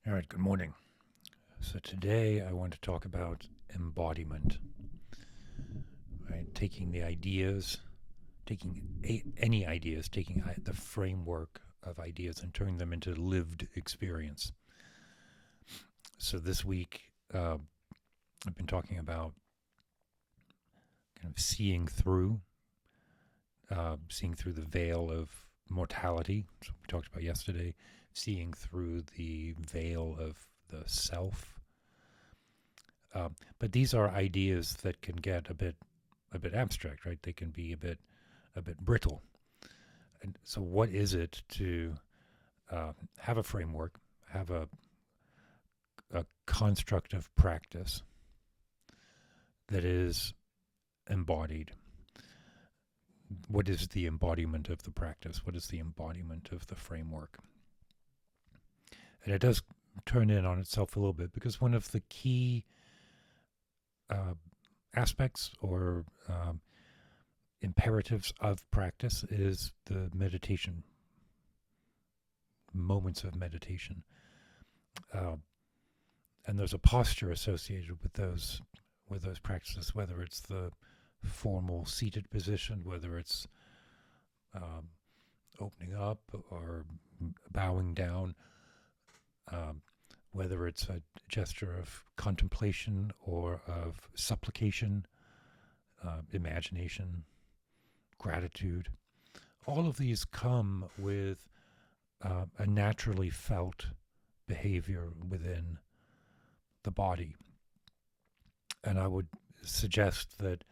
All right, good morning. So today I want to talk about embodiment, right? Taking the ideas, any ideas, taking the framework of ideas and turning them into lived experience. So this week I've been talking about kind of seeing through the veil of mortality. So we talked about yesterday, seeing through the veil of the self. But these are ideas that can get a bit abstract, right? They can be a bit brittle. And so, what is it to have a framework, have a construct of practice that is embodied? What is the embodiment of the practice? What is the embodiment of the framework? And it does turn in on itself a little bit, because one of the key aspects or imperatives of practice is the meditation, moments of meditation. And there's a posture associated with those practices, whether it's the formal seated position, whether it's opening up or bowing down, whether it's a gesture of contemplation or of supplication, imagination, gratitude. All of these come with a naturally felt behavior within the body. And I would suggest that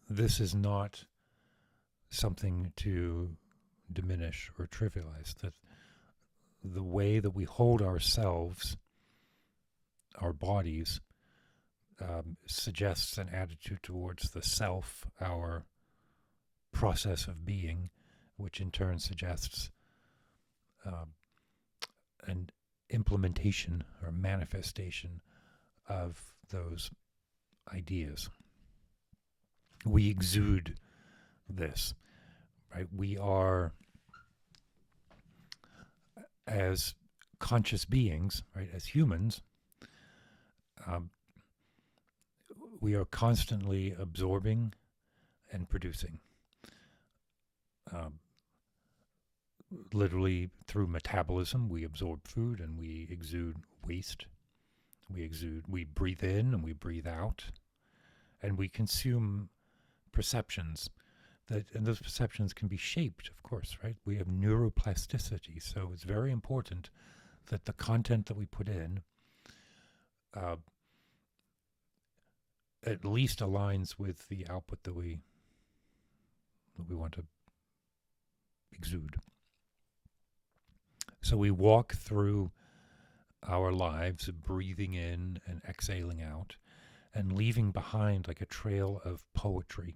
this is not something to diminish or trivialize, that the way that we hold ourselves, our bodies, suggests an attitude towards the self, our process of being, which in turn suggests an implementation or manifestation of those ideas. We exude this, right? We are, as conscious beings, right, as humans, we are constantly absorbing and producing. Literally through metabolism, we absorb food and we exude waste. We breathe in and we breathe out, and we consume perceptions and those perceptions can be shaped, of course, right? We have neuroplasticity, so it's very important that the content that we put in at least aligns with the output that we want to exude. So we walk through our lives breathing in and exhaling out and leaving behind like a trail of poetry.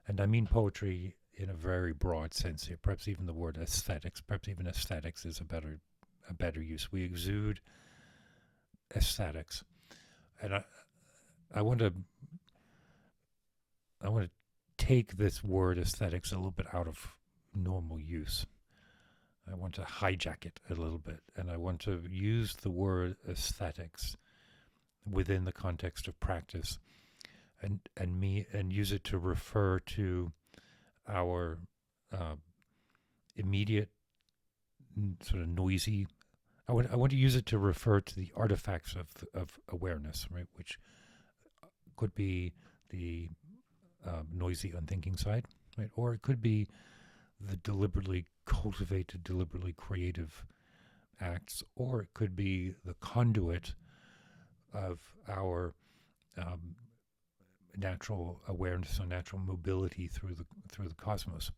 And I mean poetry in a very broad sense here, perhaps even the word aesthetics, perhaps even aesthetics is a better use. We exude aesthetics. And I want to take this word aesthetics a little bit out of normal use. I want to hijack it a little bit, and I want to use the word aesthetics within the context of practice, and use it to refer to our immediate sort of noisy. I want to use it to refer to the artifacts of awareness, right, which could be the noisy, unthinking side, right, or it could be the deliberately cultivated, deliberately creative acts, or it could be the conduit of our natural awareness or natural mobility through the cosmos.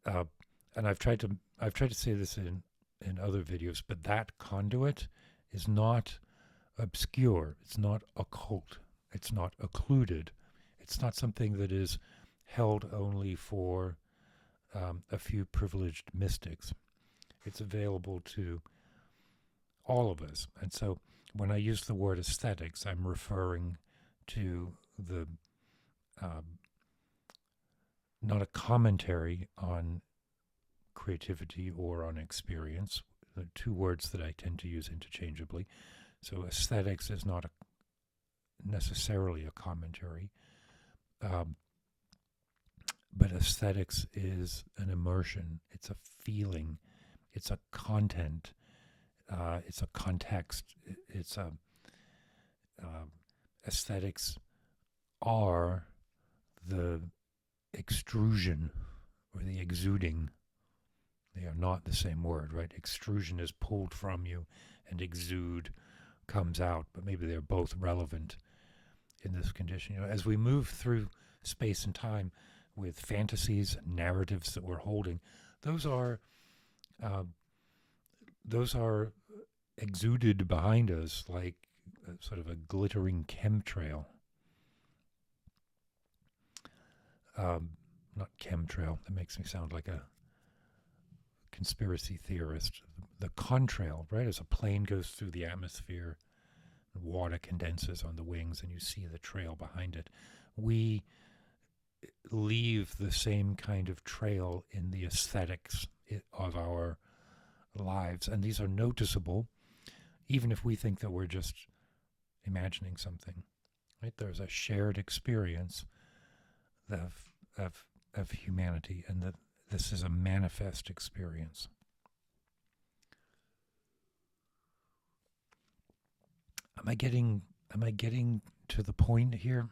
And I've tried to say this in other videos, but that conduit is not obscure. It's not occult. It's not occluded. It's not something that is held only for a few privileged mystics. It's available to all of us. And so when I use the word aesthetics, I'm referring to the not a commentary on creativity or on experience, the two words that I tend to use interchangeably. So aesthetics is not necessarily a commentary, but aesthetics is an immersion. It's a feeling. It's a content. It's a context. It's a aesthetics are the extrusion or the exuding. They are not the same word, right? Extrusion is pulled from you and exude comes out, but maybe they're both relevant in this condition. As we move through space and time with fantasies, narratives that we're holding, those are exuded behind us like sort of a glittering chemtrail. Not chemtrail, that makes me sound like a conspiracy theorist. The contrail, right? As a plane goes through the atmosphere, water condenses on the wings and you see the trail behind it. We leave the same kind of trail in the aesthetics of our lives, and these are noticeable even if we think that we're just imagining something, right? There's a shared experience of humanity, and that this is a manifest experience. Am I getting to the point here?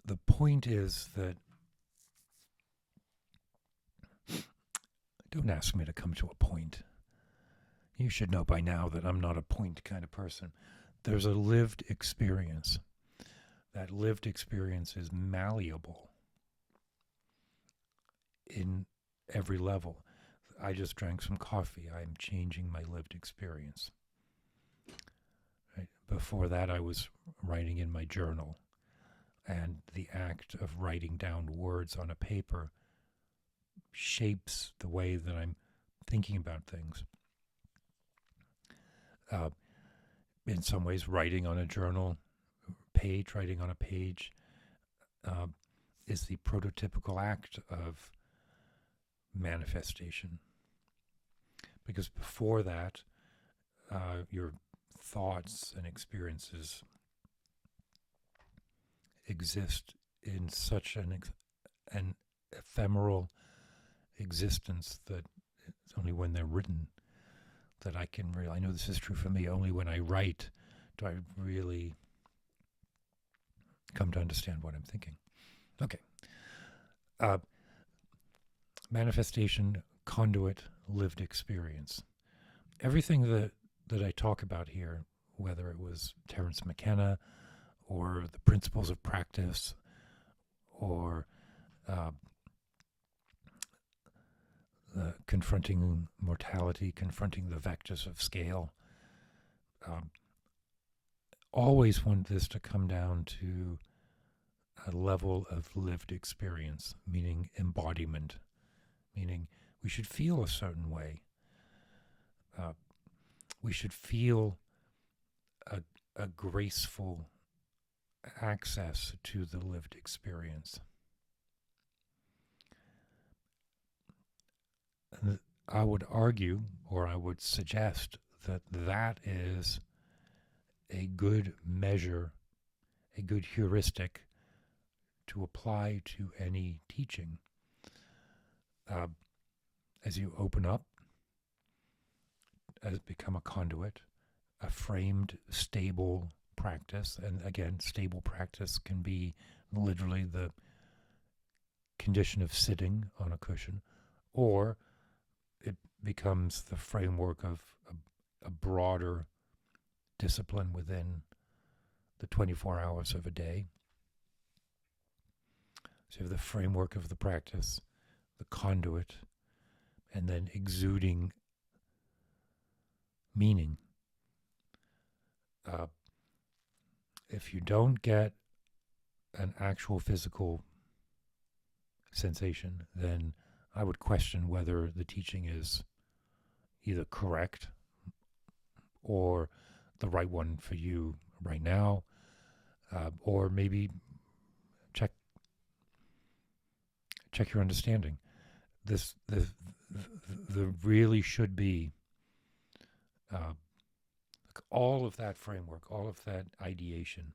The point is that, don't ask me to come to a point. You should know by now that I'm not a point kind of person. There's a lived experience. That lived experience is malleable in every level. I just drank some coffee. I'm changing my lived experience. Right? Before that, I was writing in my journal. And the act of writing down words on a paper shapes the way that I'm thinking about things. In some ways, writing on a journal page, writing on a page, is the prototypical act of manifestation. Because before that, your thoughts and experiences exist in such an ephemeral existence that it's only when they're written that I can really, I know this is true for me, only when I write do I really come to understand what I'm thinking. Okay. Manifestation, conduit, lived experience. Everything that I talk about here, whether it was Terence McKenna or the principles of practice or confronting mortality, confronting the vectors of scale, always want this to come down to a level of lived experience, meaning embodiment, meaning we should feel a certain way. We should feel a graceful access to the lived experience. And I would argue, or I would suggest, that that is a good measure, a good heuristic to apply to any teaching. As you open up, as become a conduit, a framed, stable practice, and again, stable practice can be literally the condition of sitting on a cushion, or it becomes the framework of a broader discipline within the 24 hours of a day. So you have the framework of the practice, the conduit, and then exuding meaning. If you don't get an actual physical sensation, then I would question whether the teaching is either correct or the right one for you right now, or maybe check your understanding. the really should be all of that framework, all of that ideation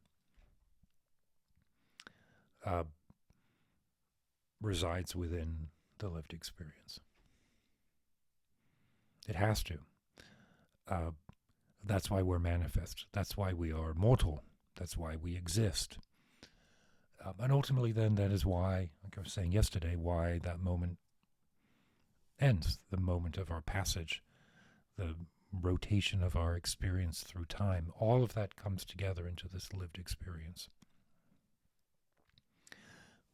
resides within the lived experience. It has to. That's why we're manifest. That's why we are mortal. That's why we exist. And ultimately, then, that is why, like I was saying yesterday, why that moment ends, the moment of our passage, the rotation of our experience through time. All of that comes together into this lived experience.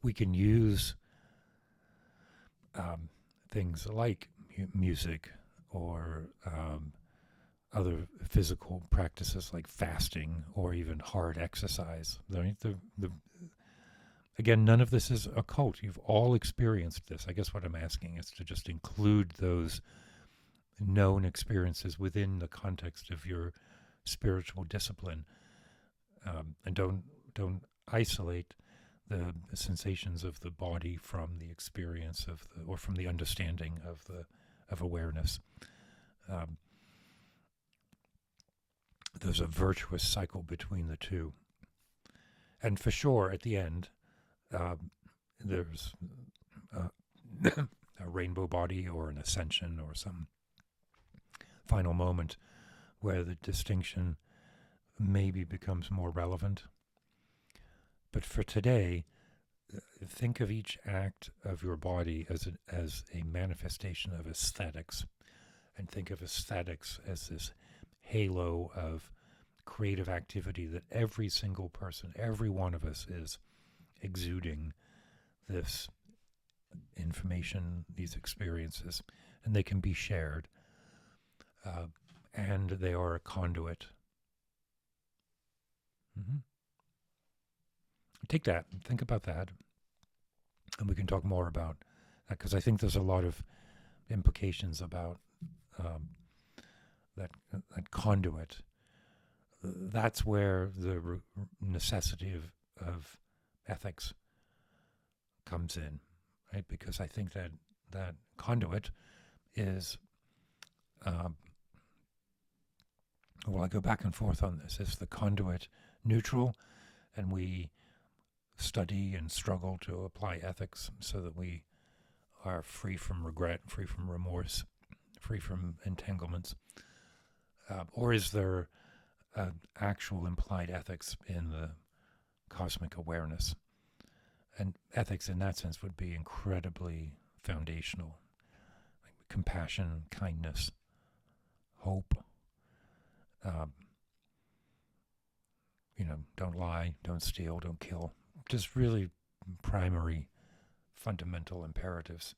We can use things like music or other physical practices like fasting or even hard exercise. Again, none of this is occult. You've all experienced this. I guess what I'm asking is to just include those known experiences within the context of your spiritual discipline, and don't isolate the sensations of the body from the experience of or from the understanding of awareness. There's a virtuous cycle between the two, and for sure, at the end, there's a rainbow body or an ascension or some final moment where the distinction maybe becomes more relevant. But for today, think of each act of your body as a manifestation of aesthetics, and think of aesthetics as this halo of creative activity that every single person, every one of us is exuding this information, these experiences, and they can be shared, and they are a conduit. Take that, think about that, and we can talk more about that, because I think there's a lot of implications about that conduit. That's where the necessity of ethics comes in, right? Because I think that conduit is, I go back and forth on this. Is the conduit neutral, and we study and struggle to apply ethics so that we are free from regret, free from remorse, free from entanglements? Or is there actual implied ethics in the cosmic awareness? And ethics in that sense would be incredibly foundational, like compassion, kindness, hope. Don't lie, don't steal, don't kill. Just really primary, fundamental imperatives.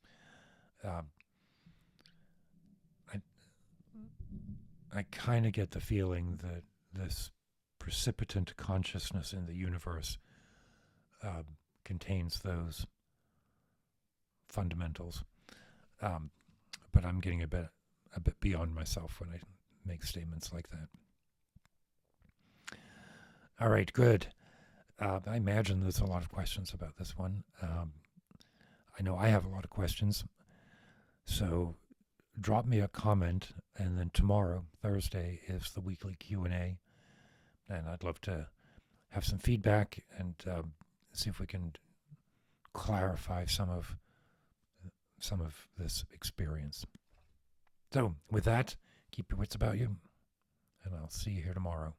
I kind of get the feeling that this precipitant consciousness in the universe contains those fundamentals, but I'm getting a bit beyond myself when I make statements like that. All right, good. I imagine there's a lot of questions about this one. I know I have a lot of questions, so drop me a comment, and then tomorrow, Thursday, is the weekly Q&A, and I'd love to have some feedback and see if we can clarify some of this experience. So with that, keep your wits about you, and I'll see you here tomorrow.